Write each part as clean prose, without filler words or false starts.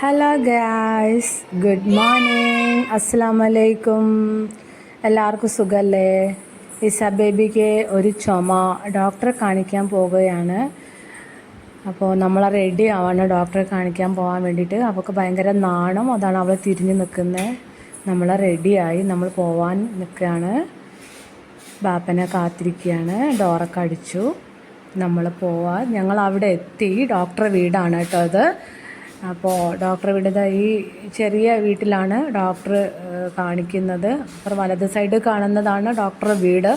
Hello guys, good morning, അസ്സലാമലൈക്കും. എല്ലാവർക്കും സുഖമല്ലേ? ഇസ ബേബിക്ക് ഒരു ചുമ, ഡോക്ടറെ കാണിക്കാൻ പോവുകയാണ്. അപ്പോൾ നമ്മൾ റെഡി ആവാണ് ഡോക്ടറെ കാണിക്കാൻ പോകാൻ വേണ്ടിയിട്ട്. അവൾക്ക് ഭയങ്കര നാണം, അതാണ് അവൾ തിരിഞ്ഞ് നിൽക്കുന്നത്. നമ്മൾ റെഡിയായി, നമ്മൾ പോവാൻ നിൽക്കുകയാണ്. ബാപ്പനെ കാത്തിരിക്കുകയാണ്. ഡോറൊക്കെ അടിച്ചു, നമ്മൾ പോവാൻ. ഞങ്ങൾ അവിടെ എത്തി. ഡോക്ടറെ വീടാണ് കേട്ടോ അത്. അപ്പോൾ ഡോക്ടർ വീട് ഈ ചെറിയ വീട്ടിലാണ് ഡോക്ടർ കാണിക്കുന്നത്. അപ്പുറം വലത് സൈഡ് കാണുന്നതാണ് ഡോക്ടറുടെ വീട്.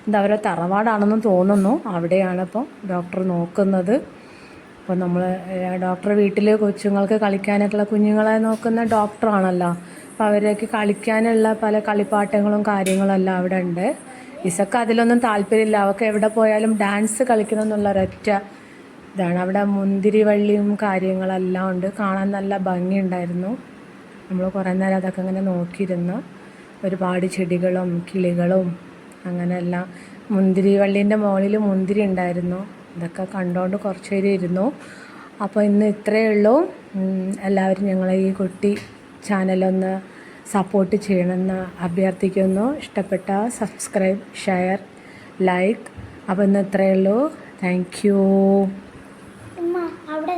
ഇത് അവരെ തറവാടാണെന്ന് തോന്നുന്നു. അവിടെയാണ് ഇപ്പോൾ ഡോക്ടർ നോക്കുന്നത്. അപ്പോൾ നമ്മൾ ഡോക്ടറുടെ വീട്ടിൽ കൊച്ചുങ്ങൾക്ക് കളിക്കാനൊക്കെയുള്ള കുഞ്ഞുങ്ങളെ നോക്കുന്ന ഡോക്ടറാണല്ലോ. അപ്പോൾ അവരൊക്കെ കളിക്കാനുള്ള പല കളിപ്പാട്ടങ്ങളും കാര്യങ്ങളെല്ലാം അവിടെ ഉണ്ട്. ഇസക്ക് അതിലൊന്നും താല്പര്യമില്ല. അവൾക്ക് എവിടെ പോയാലും ഡാൻസ് കളിക്കണം എന്നുള്ള ഒരൊറ്റ ഇതാണ്. അവിടെ മുന്തിരി വള്ളിയും കാര്യങ്ങളെല്ലാം ഉണ്ട്. കാണാൻ നല്ല ഭംഗിയുണ്ടായിരുന്നു. നമ്മൾ കുറേ നേരം അതൊക്കെ അങ്ങനെ നോക്കിയിരുന്നു. ഒരുപാട് ചെടികളും കിളികളും അങ്ങനെയെല്ലാം. മുന്തിരി വള്ളീൻ്റെ മുകളിൽ മുന്തിരി ഉണ്ടായിരുന്നു. ഇതൊക്കെ കണ്ടുകൊണ്ട് കുറച്ച് നേരം ഇരുന്നു. അപ്പോൾ ഇന്ന് ഇത്രയേ ഉള്ളൂ. എല്ലാവരും ഞങ്ങളെ ഈ കുട്ടി ചാനലൊന്ന് സപ്പോർട്ട് ചെയ്യണമെന്ന് അഭ്യർത്ഥിക്കുന്നു. ഇഷ്ടപ്പെട്ട സബ്സ്ക്രൈബ്, ഷെയർ, ലൈക്ക്. അപ്പോൾ ഇന്ന് ഇത്രയേ ഉള്ളൂ. Thank you. അവിടെ